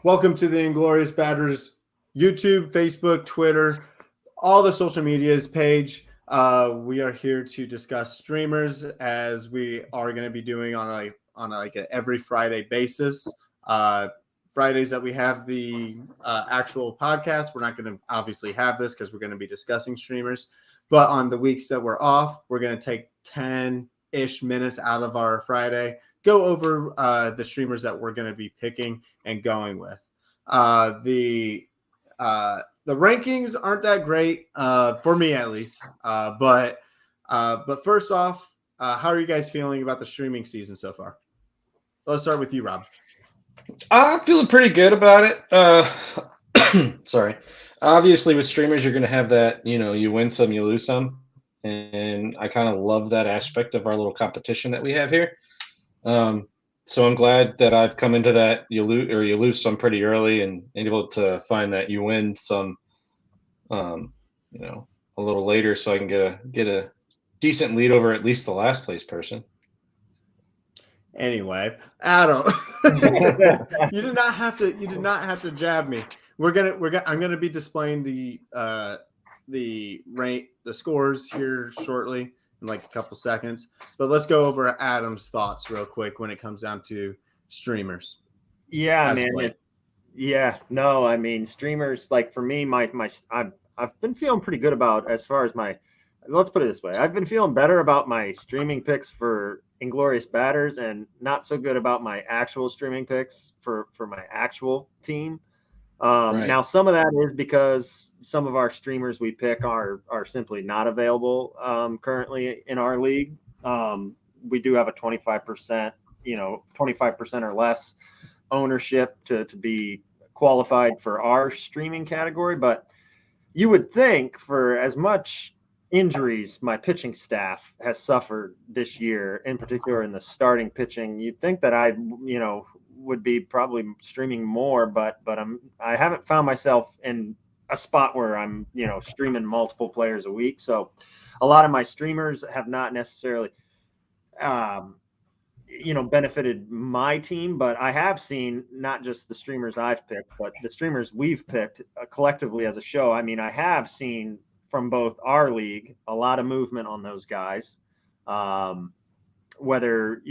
Welcome to the Inglorious Batters YouTube, Facebook, Twitter, all the social medias page. We are here to discuss streamers as we are going to be doing on a every Friday basis. Fridays that we have the actual podcast, we're not going to obviously have this because we're going to be discussing streamers. But on the weeks that we're off, we're going to take 10-ish minutes out of our Friday, go over the streamers that we're going to be picking and going with. The rankings aren't that great for me at least. But first off, how are you guys feeling about the streaming season so far? Let's start with you, Rob. I'm feeling pretty good about it. Sorry. Obviously, with streamers, you're going to have that, you win some, you lose some. And I kind of love that aspect of our little competition that we have here. So I'm glad that I've come into that you lose some pretty early and able to find that you win some, a little later, so I can get a decent lead over at least the last place person. Anyway, Adam, you did not have to jab me. I'm gonna be displaying the scores here shortly in like a couple seconds. But let's go over Adam's thoughts real quick when it comes down to streamers. Yeah, man. I mean, streamers, like for me, I've been feeling pretty good about as far as let's put it this way. I've been feeling better about my streaming picks for Inglorious Batters and not so good about my actual streaming picks for my actual team. Right. Now, some of that is because some of our streamers we pick are simply not available currently in our league. We do have a 25%, 25% or less ownership to be qualified for our streaming category. But you would think for as much injuries my pitching staff has suffered this year, in particular in the starting pitching, you'd think that I would be probably streaming more, but I haven't found myself in a spot where I'm streaming multiple players a week. So a lot of my streamers have not necessarily benefited my team, but I have seen not just the streamers I've picked, but the streamers we've picked collectively as a show. I mean, I have seen from both our league a lot of movement on those guys, whether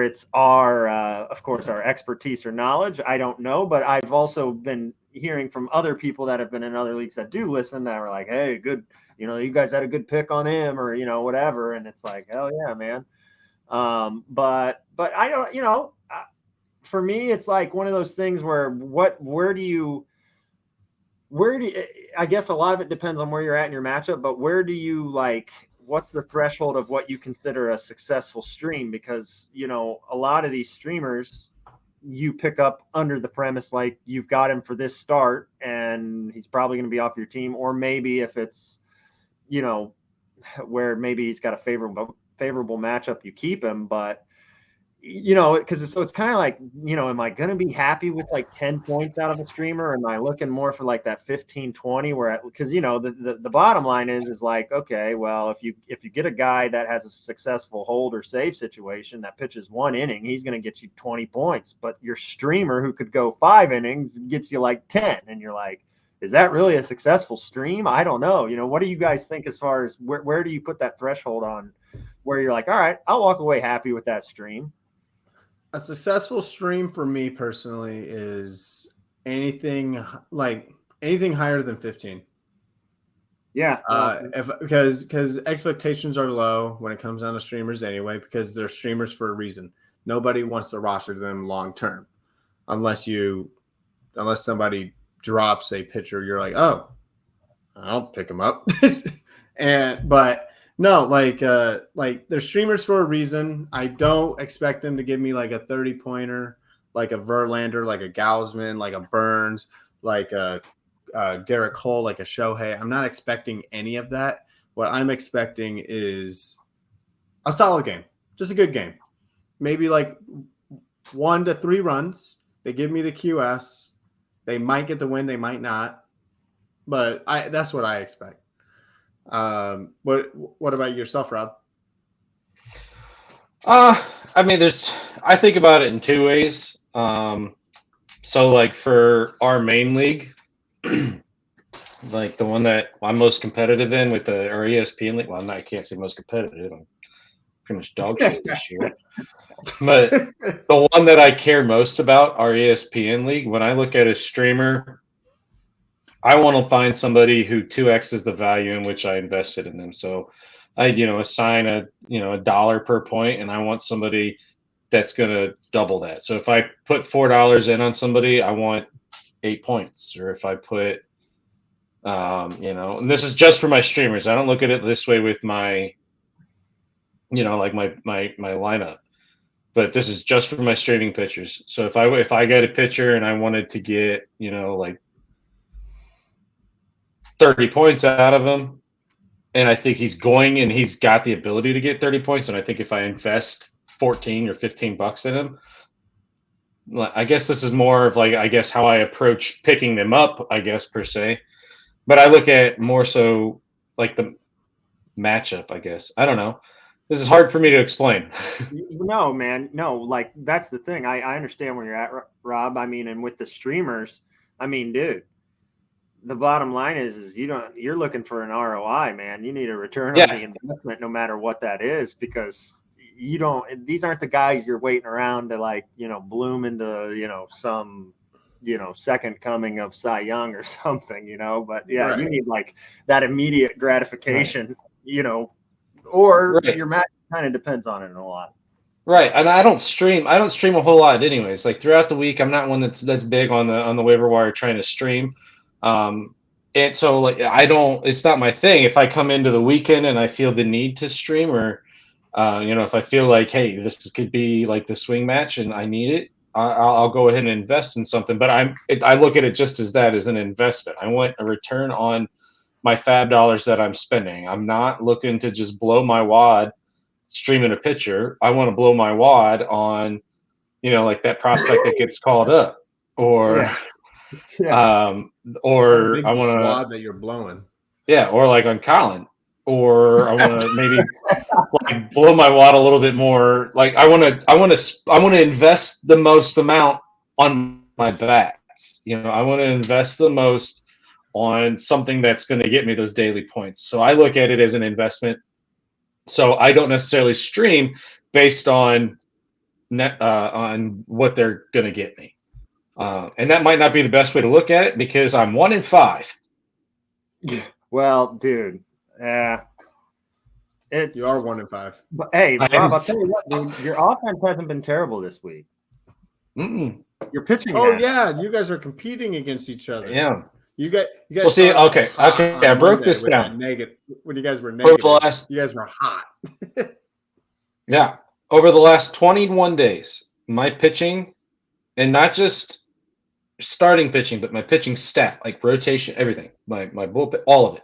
it's of course our expertise or knowledge, I don't know, but I've also been hearing from other people that have been in other leagues that do listen that were like, hey, good, you guys had a good pick on him, or whatever, and it's like, hell yeah, man. But I don't, for me, it's like one of those things where I guess a lot of it depends on where you're at in your matchup, but where do you what's the threshold of what you consider a successful stream? Because, a lot of these streamers you pick up under the premise, like you've got him for this start and he's probably going to be off your team. Or maybe if it's, where maybe he's got a favorable matchup, you keep him, but because it's kind of like, am I going to be happy with like 10 points out of a streamer? Or am I looking more for like that 15, 20 because, the bottom line is like, okay, well, if you get a guy that has a successful hold or save situation that pitches one inning, he's going to get you 20 points, but your streamer who could go 5 innings gets you like 10. And you're like, is that really a successful stream? I don't know. What do you guys think as far as where do you put that threshold on where you're like, all right, I'll walk away happy with that stream? A successful stream for me personally is anything higher than 15. Yeah. Because expectations are low when it comes down to streamers anyway, because they're streamers for a reason. Nobody wants to roster them long term, unless somebody drops a pitcher, you're like, oh, I'll pick him up. But no, they're streamers for a reason. I don't expect them to give me like a 30-pointer, like a Verlander, like a Gausman, like a Burns, like a Garrett Cole, like a Shohei. I'm not expecting any of that. What I'm expecting is a solid game, just a good game. Maybe like 1 to 3 runs. They give me the QS. They might get the win, they might not. But that's what I expect. What about yourself, Rob? I mean, I think about it in 2 ways. So like for our main league, like the one that I'm most competitive in with our ESPN league. Well, I can't say most competitive. I'm pretty much dog shit this year. But the one that I care most about, our ESPN league, when I look at a streamer, I want to find somebody who 2x's the value in which I invested in them. So I, assign a dollar per point, and I want somebody that's going to double that. So if I put $4 in on somebody, I want 8 points. Or if I put, and this is just for my streamers. I don't look at it this way with my, like my lineup. But this is just for my streaming pitchers. So if I get a pitcher and I wanted to get, like 30 points out of him, and I think he's got the ability to get 30 points, and I think if I invest 14 or 15 bucks in him, I guess this is more of like, I guess how I approach picking them up, I guess per se. But I look at more so like the matchup, I guess. I don't know. This is hard for me to explain. No, man. No, like that's the thing. I understand where you're at, Rob. I mean, and with the streamers, I mean, dude, the bottom line is you're looking for an ROI, man. You need a return on the investment, no matter what that is, because these aren't the guys you're waiting around to like, bloom into, some, second coming of Cy Young or something, but yeah, right. You need like that immediate gratification, right. Or right. Your match kind of depends on it a lot. Right. And I don't stream a whole lot anyways. Like throughout the week, I'm not one that's big on the waiver wire trying to stream. And so like it's not my thing. If I come into the weekend and I feel the need to stream, or if I feel like, hey, this could be like the swing match and I need it, I'll go ahead and invest in something. But I look at it just as an investment. I want a return on my fab dollars that I'm spending. I'm not looking to just blow my wad streaming a pitcher. I want to blow my wad on, like that prospect that gets called up, or, or I want to wad that you're blowing. Yeah. Or like on Colin, or I want to maybe like blow my wad a little bit more. Like I want to invest the most amount on my bats. I want to invest the most on something that's going to get me those daily points. So I look at it as an investment. So I don't necessarily stream based on what they're going to get me. And that might not be the best way to look at it, because I'm 1 in 5. Well, dude, you are 1 in 5. But hey, Rob, I'll tell you what, dude, your offense hasn't been terrible this week. You're pitching. Oh yeah, you guys are competing against each other. Yeah. You guys. Well, see, okay. I broke this down. When you guys were negative, you guys were hot. Yeah, over the last 21 days, my pitching, and not just starting pitching, but my pitching staff, like rotation, everything, my bullpen, all of it,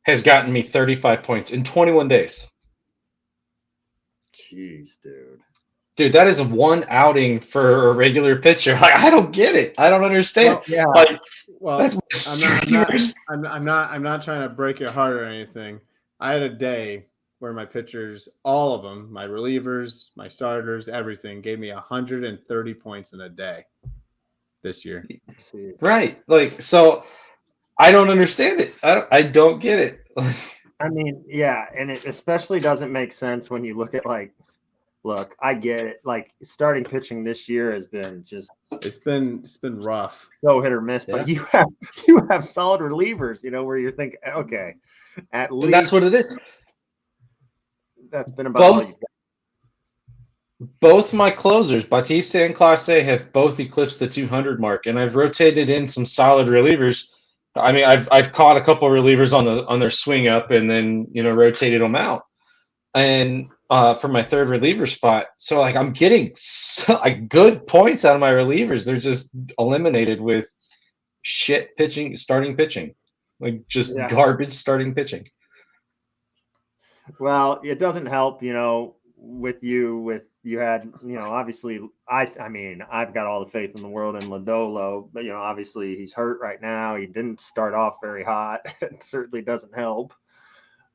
has gotten me 35 points in 21 days. Jeez, dude. Dude, that is one outing for a regular pitcher. Like, I don't get it. I don't understand. Well, that's I'm not trying to break your heart or anything. I had a day where my pitchers, all of them, my relievers, my starters, everything, gave me 130 points in a day this year. Right. Like, so I don't understand it. I don't get it. I mean, yeah, and it especially doesn't make sense when you look at look, I get it. Like starting pitching this year has been just it's been rough. So hit or miss, but you have solid relievers, where you're thinking, okay, at least that's what it is. That's been about all you've got. Both my closers, Batista and Clase, have both eclipsed the 200 mark, and I've rotated in some solid relievers. I mean, I've caught a couple of relievers on their swing up, and then rotated them out. And for my third reliever spot, so like I'm getting good points out of my relievers. They're just eliminated with shit starting pitching, like just garbage starting pitching. Well, it doesn't help, with you had, obviously I mean, I've got all the faith in the world in Lodolo, but obviously he's hurt right now. He didn't start off very hot. It certainly doesn't help,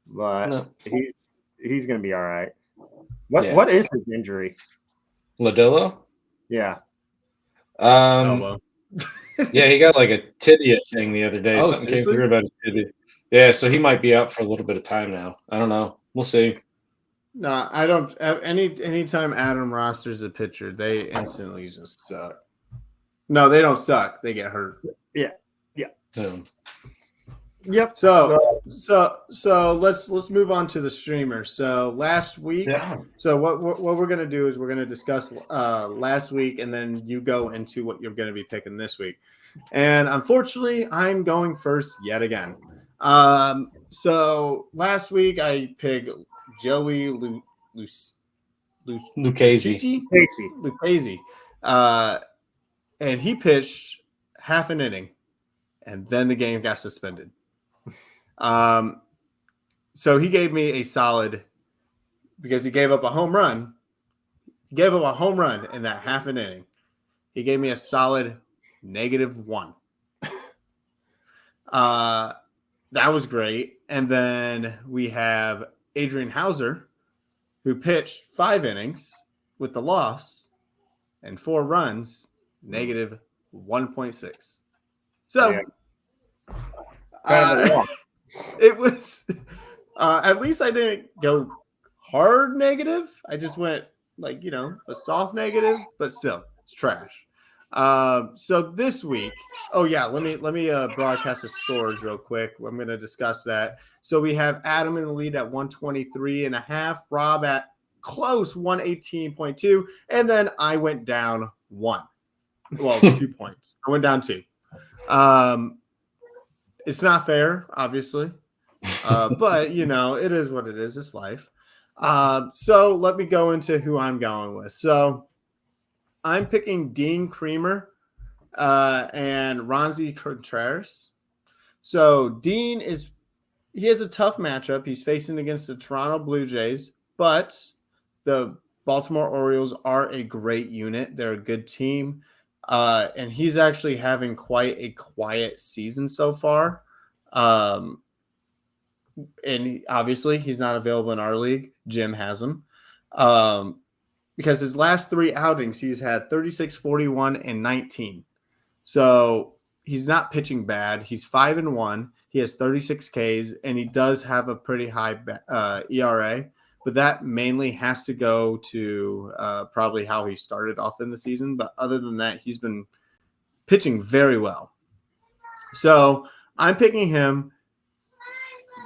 but he's going to be all right. What is his injury? Lodolo? Yeah. Elbow. Yeah, he got like a tibia thing the other day. Oh, Something came seriously? through about his tibia. Yeah, so he might be out for a little bit of time now. I don't know. We'll see. No, I don't. Anytime Adam rosters a pitcher, they instantly just suck. No, they don't suck. They get hurt. Yeah. So, Yep. So let's move on to the streamer. So last week, yeah. so what we're gonna do is we're gonna discuss last week, and then you go into what you're gonna be picking this week. And unfortunately, I'm going first yet again. So last week I picked Joey Lucchese. Lucchese, and he pitched half an inning, and then the game got suspended. So he gave me a solid because he gave up a home run. He gave up a home run in that half an inning. He gave me a solid -1. That was great. And then we have Adrian Hauser, who pitched 5 innings with the loss and 4 runs, -1.6. So it was at least I didn't go hard negative. I just went like, a soft negative, but still it's trash. So this week, let me broadcast the scores real quick. I'm going to discuss that. So we have Adam in the lead at 123.5, Rob at close 118.2, and then I went down 1. Well, 2 points. I went down 2. It's not fair, obviously. But it is what it is. It's life. So let me go into who I'm going with. So I'm picking Dean Creamer and Ronzi Contreras. So Dean he has a tough matchup. He's facing against the Toronto Blue Jays, but the Baltimore Orioles are a great unit. They're a good team. And he's actually having quite a quiet season so far. And obviously he's not available in our league. Jim has him. Because his last 3 outings, he's had 36, 41, and 19. So he's not pitching bad. He's 5-1. He has 36 Ks, and he does have a pretty high ERA. But that mainly has to go to probably how he started off in the season. But other than that, he's been pitching very well. So I'm picking him,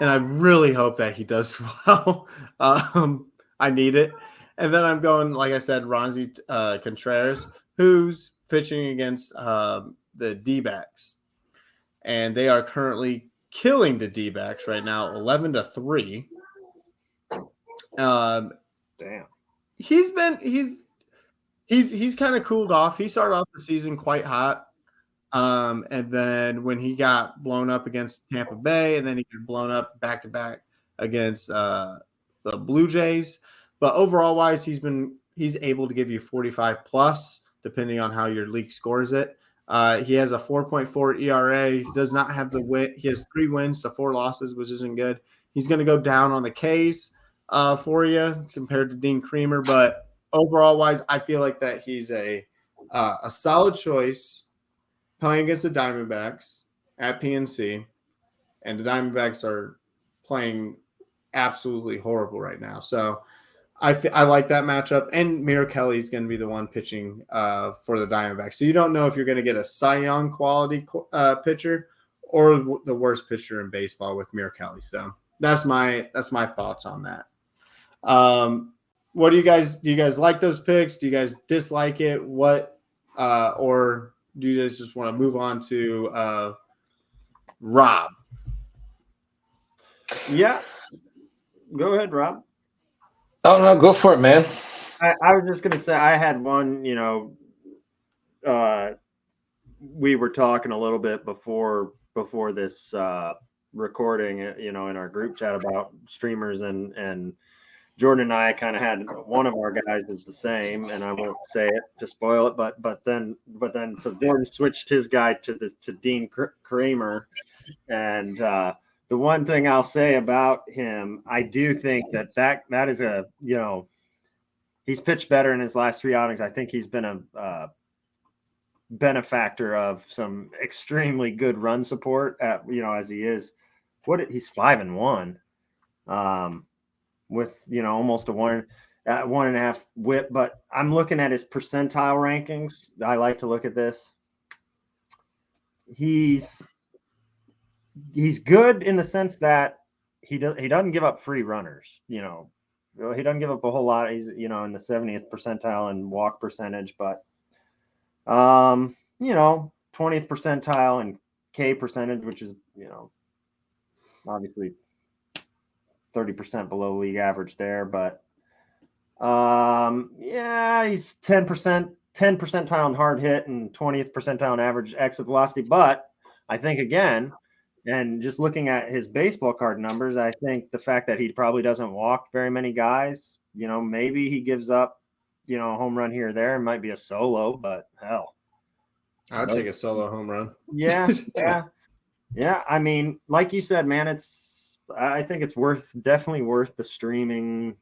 and I really hope that he does well. I need it. And then I'm going, like I said, Ronzi Contreras, who's pitching against the D-backs. And they are currently killing the D-backs right now, 11-3. Damn. He's kind of cooled off. He started off the season quite hot. And then when he got blown up against Tampa Bay, and then he got blown up back-to-back against the Blue Jays. But overall wise, he's able to give you 45 plus, depending on how your league scores it. He has a 4.4 ERA. He does not have the win. He has 3 wins to 4 losses, which isn't good. He's going to go down on the Ks for you compared to Dean Creamer. But overall wise, I feel like that he's a solid choice playing against the Diamondbacks at PNC. And the Diamondbacks are playing absolutely horrible right now. So I like that matchup, and Mira Kelly is going to be the one pitching for the Diamondbacks. So you don't know if you're going to get a Cy Young quality pitcher or the worst pitcher in baseball with Mira Kelly. So that's my thoughts on that. What do you guys like those picks? Do you guys dislike it? What or do you guys just want to move on to Rob? Yeah, go ahead, Rob. Oh no, go for it, man. I was just gonna say I had one. We were talking a little bit before this recording. In our group chat about streamers, and Jordan and I kind of had one of our guys is the same, and I won't say it to spoil it, but then so Jordan switched his guy to Dean Kramer, and the one thing I'll say about him, I do think that is he's pitched better in his last 3 outings. I think he's been benefactor of some extremely good run support at, as he is. He's 5-1, with, almost a 1.5 whip. But I'm looking at his percentile rankings. I like to look at this. He's good in the sense that he doesn't give up free runners. He doesn't give up a whole lot. He's, in the 70th percentile in walk percentage, but 20th percentile in K percentage, which is, obviously 30% below league average there. But he's 10 percentile in hard hit and 20th percentile in average exit velocity. But I think, again, and just looking at his baseball card numbers, I think the fact that he probably doesn't walk very many guys, maybe he gives up, a home run here or there. It might be a solo, but hell, I'll take a solo home run. Yeah. I mean, like you said, man, I think it's definitely worth the streaming,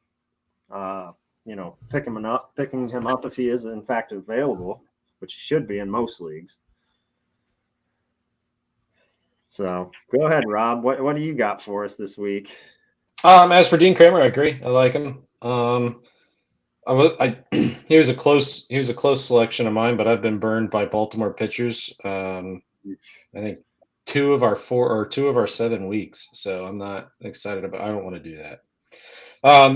picking him up if he is in fact available, which he should be in most leagues. So go ahead, Rob. What do you got for us this week? As for Dean Kramer, I agree. I like him. He was a close selection of mine, but I've been burned by Baltimore pitchers. I think 2 of our 7 weeks. So I'm not excited about. I don't want to do that.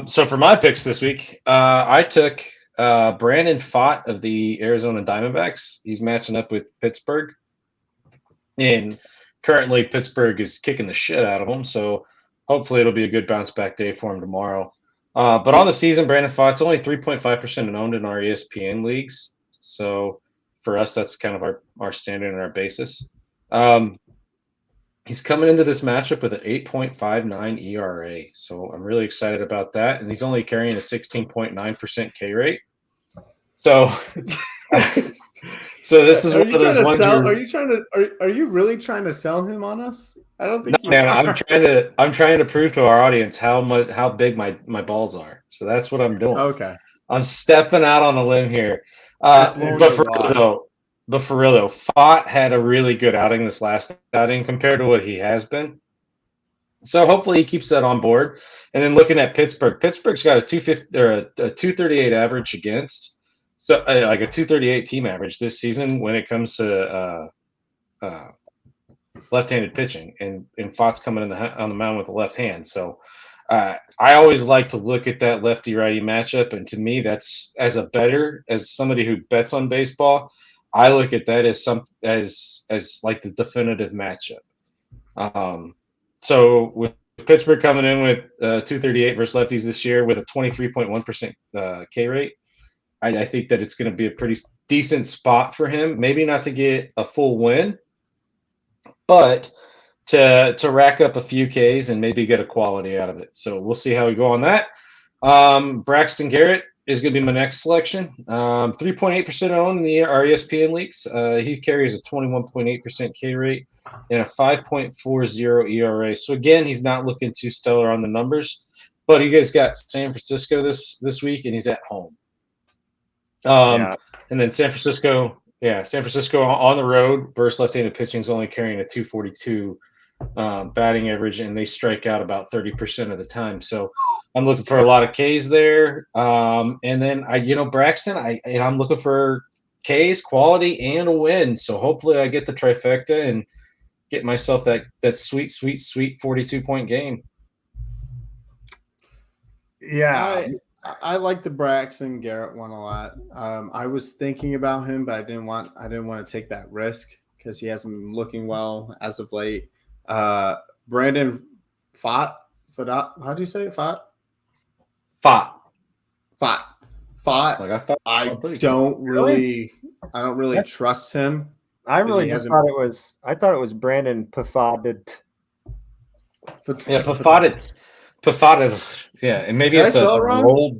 So for my picks this week, I took Brandon Pfaadt of the Arizona Diamondbacks. He's matching up with Pittsburgh, and currently Pittsburgh is kicking the shit out of him. So hopefully it'll be a good bounce back day for him tomorrow. But on the season, Brandon Pfaadt's only 3.5% owned in our ESPN leagues. So for us, that's kind of our standard and our basis. He's coming into this matchup with an 8.59 ERA. So I'm really excited about that. And he's only carrying a 16.9% K rate. So so this is one of those ones. Are you really trying to sell him on us? I don't think you are. I'm trying to prove to our audience how big my balls are. So that's what I'm doing. Okay. I'm stepping out on a limb here. But for real though, Pfaadt had a really good outing this last outing compared to what he has been. So hopefully he keeps that on board. And then looking at Pittsburgh's got a 250 or a 238 average against. So like a 238 team average this season when it comes to left-handed pitching, and Pfaadt's coming on the mound with the left hand. So I always like to look at that lefty-righty matchup, and to me, that's as somebody who bets on baseball, I look at that as like the definitive matchup. So with Pittsburgh coming in with 238 versus lefties this year with a 23.1% K rate, I think that it's going to be a pretty decent spot for him. Maybe not to get a full win, but to rack up a few Ks and maybe get a quality out of it. So we'll see how we go on that. Braxton Garrett is going to be my next selection. 3.8% owned in our ESPN leagues. He carries a 21.8% K rate and a 5.40 ERA. So again, he's not looking too stellar on the numbers, but you guys got San Francisco this week, and he's at home. And then San Francisco on the road versus left-handed pitching is only carrying a 242 batting average, and they strike out about 30% of the time. So I'm looking for a lot of Ks there. And then Braxton, I'm looking for Ks, quality, and a win. So hopefully I get the trifecta and get myself that sweet 42-point game. Yeah. I like the Braxton Garrett one a lot. I was thinking about him, but I didn't want to take that risk because he hasn't been looking well as of late. Brandon Pfaadt. How do you say it? Pfaadt. I don't really trust him. I really just thought it was Brandon Pfaadt. Yeah, Pfaadt. Yeah, and maybe it's a roll.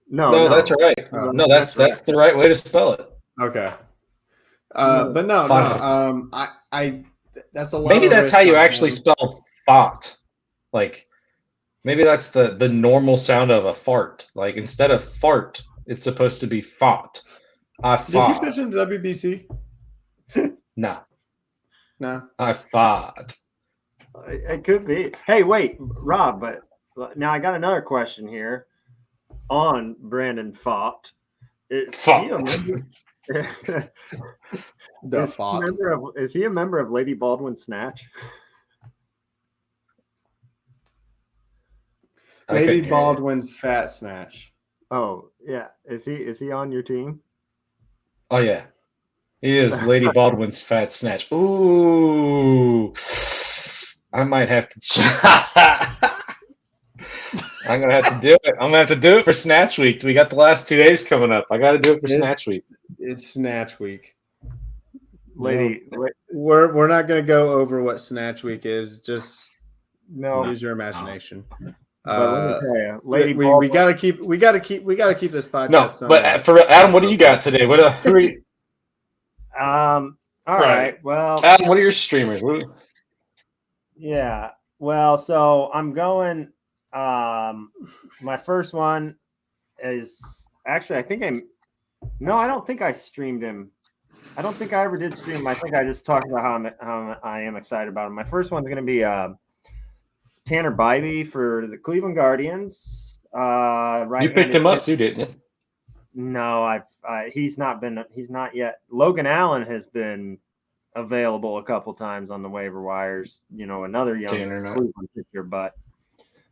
No, that's right. No, that's the right way to spell it. Okay. But no. I that's a lot. Maybe that's how you actually spell thought. Like maybe that's the normal sound of a fart. Like instead of fart, it's supposed to be thought. I Did he fought. pitch in the WBC? No, No. I fought. It could be. Hey, wait, Rob, but now I got another question here on Brandon Fott. Is he a member? The Fott. Is he a member of Lady Baldwin Snatch? Lady Baldwin's Fat Snatch. Oh, yeah. Is he on your team? Oh yeah, he is Lady Baldwin's Fat Snatch. Ooh, I might have to. I'm gonna have to do it. I'm gonna have to do it for Snatch Week. We got the last 2 days coming up. I got to do it for Snatch Week. It's Snatch Week. Lady, we're not gonna go over what Snatch Week is. Just use your imagination. But let me tell you, Lady we gotta keep this podcast. No, but for Adam, what do you got today? What all right. Well, Adam, what are your streamers? Yeah. Well, so I'm going. My first one is actually, I don't think I streamed him. I don't think I ever did stream him. I think I just talked about how I am excited about him. My first one's going to be Tanner Bybee for the Cleveland Guardians. Right. You picked him up too, didn't you? No, he's not yet. Logan Allen has been available a couple times on the waiver wires. Another young Cleveland pitcher, but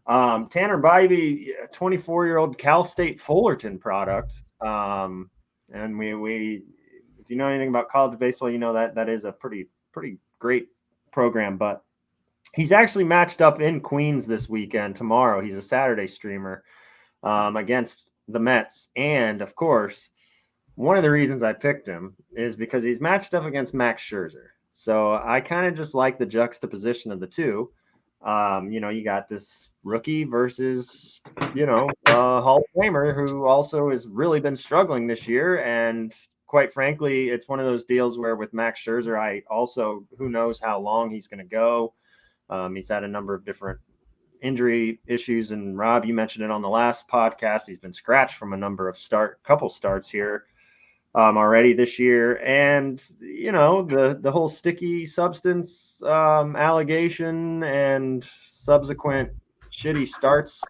Tanner Bybee, 24-year-old Cal State Fullerton product. And we if you know anything about college baseball, you know that is a pretty great program. But he's actually matched up in Queens this weekend. Tomorrow, he's a Saturday streamer against the Mets, and of course, one of the reasons I picked him is because he's matched up against Max Scherzer. So I kind of just like the juxtaposition of the two. You got this rookie versus, Hall of Famer who also has really been struggling this year. And quite frankly, it's one of those deals where with Max Scherzer, who knows how long he's going to go. He's had a number of different injury issues. And Rob, you mentioned it on the last podcast. He's been scratched from a number of couple starts here already this year. And, the whole sticky substance allegation and subsequent shitty starts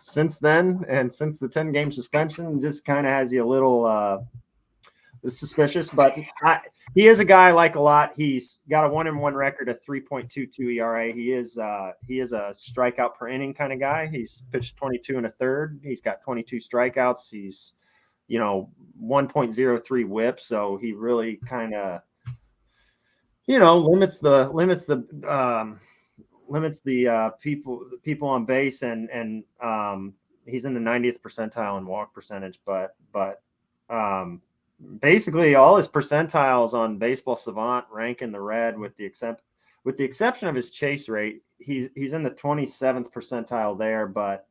since then, and since the 10-game suspension, just kind of has you a little suspicious. But he is a guy I like a lot. He's got a 1-1 record, a 3.22 ERA. He is a strikeout per inning kind of guy. He's pitched 22 1/3. He's got 22 strikeouts. He's 1.03 whip. So he really kind of, limits the people on base, and he's in the 90th percentile in walk percentage, but basically all his percentiles on Baseball Savant rank in the red, with the exception of his chase rate. He's in the 27th percentile there, but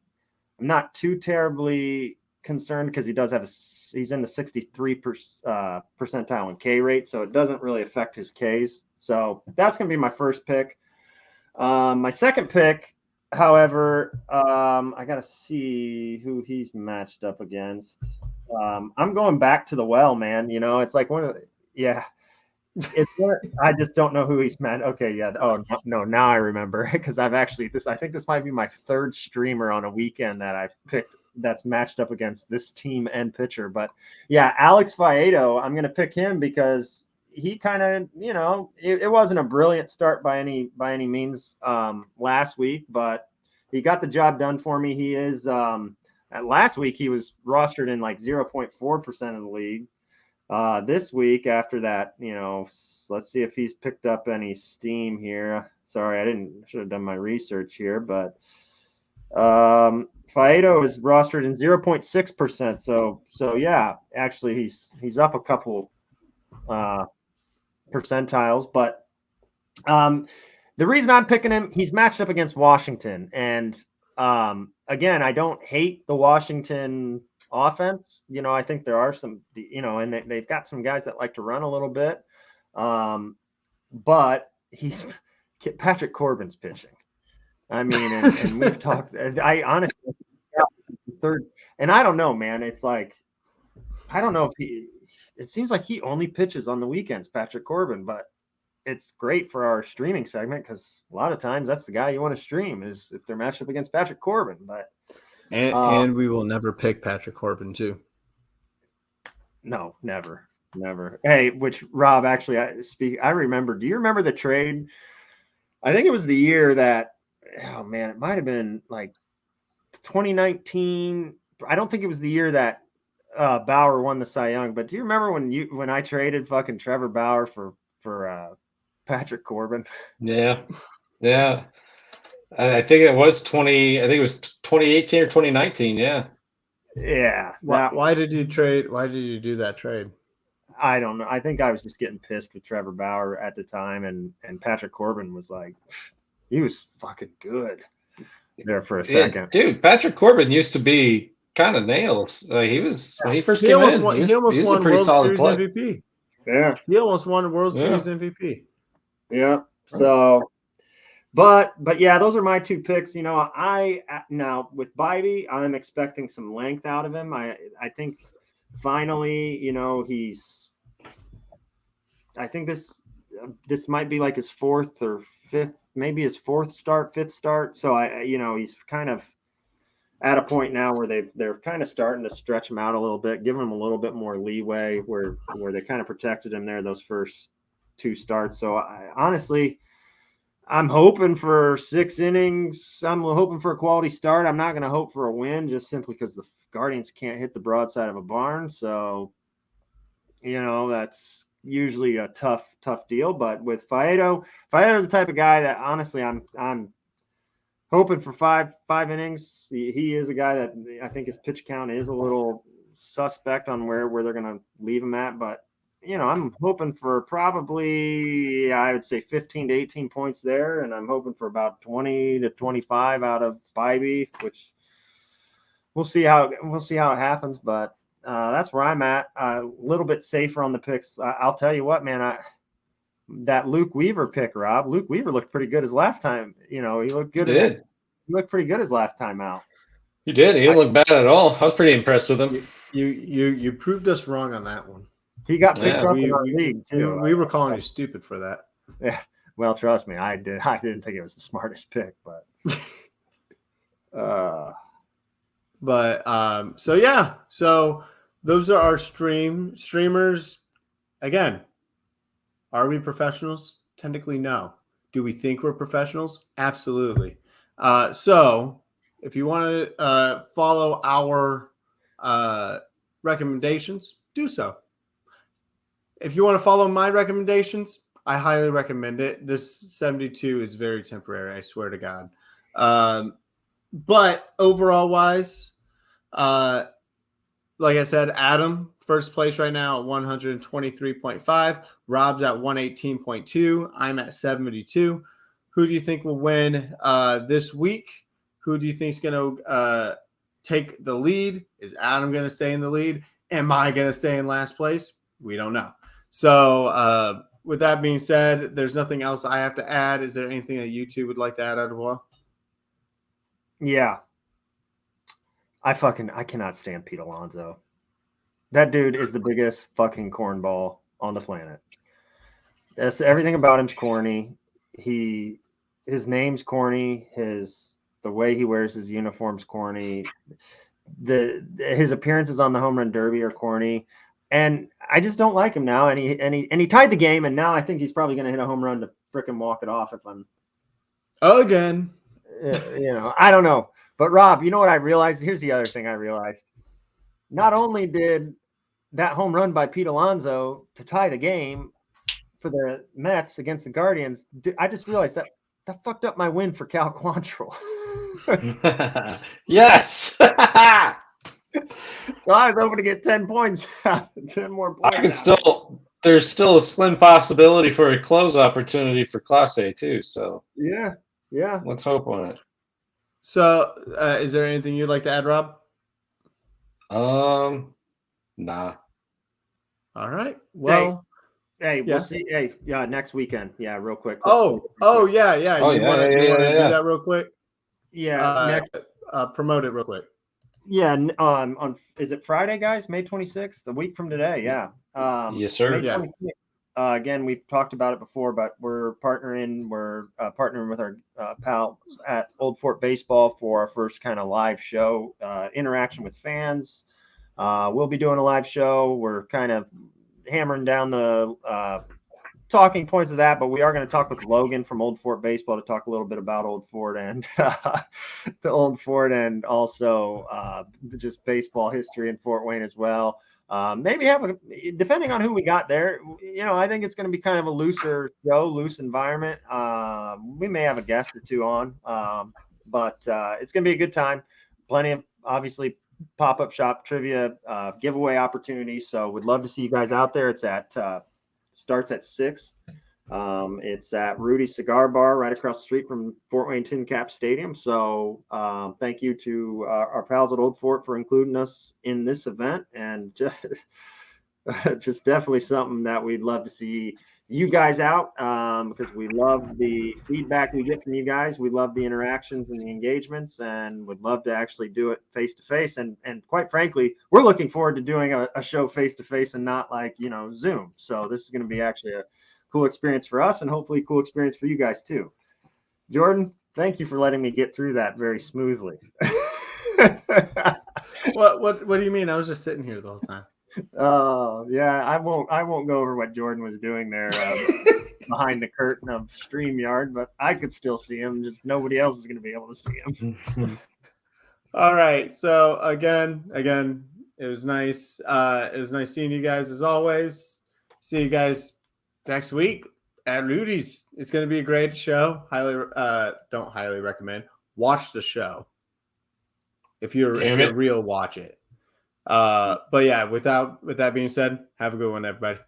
I'm not too terribly concerned because he's in the 63 percentile in K rate, so it doesn't really affect his Ks. So that's going to be my first pick. My second pick, however, I got to see who he's matched up against. I'm going back to the well, man. It's like I just don't know who he's met. Okay, yeah. Oh no, now I remember, because I think this might be my third streamer on a weekend that I've picked that's matched up against this team and pitcher. But yeah, Alex Faedo, I'm going to pick him because he kind of, it wasn't a brilliant start by any means last week, but he got the job done for me. He is last week he was rostered in like 0.4% of the league. This week after that, let's see if he's picked up any steam here. Sorry, I should have done my research here, but Faedo is rostered in 0.6%. So yeah, actually he's up a couple percentiles, but the reason I'm picking him, he's matched up against Washington, and again, I don't hate the Washington offense. I think there are some, and they've got some guys that like to run a little bit, but Patrick Corbin's pitching. I mean, and we've talked. I honestly third, and I don't know, man. It's like I don't know if it seems like he only pitches on the weekends, Patrick Corbin, but it's great for our streaming segment because a lot of times that's the guy you want to stream is if they're matched up against Patrick Corbin. But and we will never pick Patrick Corbin too. No, never. Hey, which Rob, actually, I remember. Do you remember the trade? I think it was the year that, oh man, it might have been like 2019. I don't think it was the year that Bauer won the Cy Young, but do you remember when I traded fucking Trevor Bauer for Patrick Corbin? Yeah. I think it was 2018 or 2019. Yeah. Yeah. Why did you trade? Why did you do that trade? I don't know. I think I was just getting pissed with Trevor Bauer at the time, and Patrick Corbin was like, he was fucking good there for a second. Dude, Patrick Corbin used to be kind of nails. He was when he first came in. He almost won a pretty solid Series MVP. Yeah, he almost won a World Series MVP. Yeah. So, but yeah, those are my two picks. You know, now with Bybee, I'm expecting some length out of him. I think finally, you know, I think this might be like his fourth or fifth, maybe his fifth start. So he's kind of at a point now where they're kind of starting to stretch him out a little bit, give him a little bit more leeway where they kind of protected him there those first two starts. So honestly, I'm hoping for 6 innings. I'm hoping for a quality start. I'm not going to hope for a win just simply because the Guardians can't hit the broadside of a barn. So, you know, that's usually a tough deal. But with Faedo is the type of guy that honestly I'm hoping for five innings. He is a guy that I think his pitch count is a little suspect on where they're going to leave him at. But, you know, I'm hoping for probably, I would say 15 to 18 points there. And I'm hoping for about 20 to 25 out of Bybee, which we'll see how it happens. But that's where I'm at. A little bit safer on the picks. I'll tell you what, man, that Luke Weaver pick, Rob. Luke Weaver looked pretty good his last time. You know, he looked good. He looked pretty good his last time out. He did. He didn't look bad at all. I was pretty impressed with him. You proved us wrong on that one. He got picked up in our league too. We were calling you stupid for that. Yeah. Well, trust me, I didn't think it was the smartest pick, but. So yeah. So those are our streamers. Again, are we professionals? Technically, no. Do we think we're professionals? Absolutely. So if you want to follow our recommendations, do so. If you want to follow my recommendations, I highly recommend it. This 72 is very temporary, I swear to God. But overall wise, like I said, Adam, first place right now at 123.5. Rob's at 118.2. I'm at 72. Who do you think will win this week? Who do you think is going to take the lead? Is Adam going to stay in the lead? Am I going to stay in last place? We don't know. So with that being said, there's nothing else I have to add. Is there anything that you two would like to add as well? Yeah. I cannot stand Pete Alonso. That dude is the biggest fucking cornball on the planet. Everything about him's corny. His name's corny. The way he wears his uniform's corny. His appearances on the home run derby are corny. And I just don't like him now. And he tied the game, and now I think he's probably going to hit a home run to frickin' walk it off. If I'm again, you know, I don't know. But Rob, you know what I realized? Here's the other thing I realized. Not only did that home run by Pete Alonso to tie the game for the Mets against the Guardians, I just realized that fucked up my win for Cal Quantrill. Yes. So I was hoping to get 10 points, 10 more points. There's still a slim possibility for a close opportunity for Class A too. So yeah. Let's hope on it. So is there anything you'd like to add, Rob? Nah. All right. Well, hey, we'll see. Hey, yeah, next weekend. Yeah, real quick. Yeah. You want to do that real quick? Yeah. Promote it real quick. Yeah. On is it Friday, guys? May 26th, a week from today. Yeah. Yes, sir. May Yeah. 26th. Again, we've talked about it before, but we're partnering. We're partnering with our pals at Old Fort Baseball for our first kind of live show, interaction with fans. We'll be doing a live show. We're kind of hammering down the talking points of that, but we are going to talk with Logan from Old Fort Baseball to talk a little bit about Old Fort and the Old Fort, and also just baseball history in Fort Wayne as well. Maybe have depending on who we got there, I think it's going to be kind of a looser show, loose environment. We may have a guest or two on, but it's going to be a good time. Plenty of, obviously, pop-up shop trivia giveaway opportunities. So we'd love to see you guys out there. It's at starts at 6. It's at Rudy's Cigar Bar right across the street from Fort Wayne Tin Cap Stadium. So thank you to our pals at Old Fort for including us in this event, and just definitely something that we'd love to see you guys out, because we love the feedback we get from you guys. We love the interactions and the engagements, and would love to actually do it face to face. And quite frankly, we're looking forward to doing a show face to face and not like, Zoom. So this is going to be actually a cool experience for us, and hopefully cool experience for you guys too. Jordan, thank you for letting me get through that very smoothly. What do you mean? I was just sitting here the whole time. Oh yeah, I won't go over what Jordan was doing there behind the curtain of StreamYard, but I could still see him. Just nobody else is going to be able to see him. All right. So again, it was nice. It was nice seeing you guys as always. See you guys next week at Rudy's. It's going to be a great show. Don't highly recommend. Watch the show. If you're real, watch it. But yeah, with that being said, have a good one, everybody.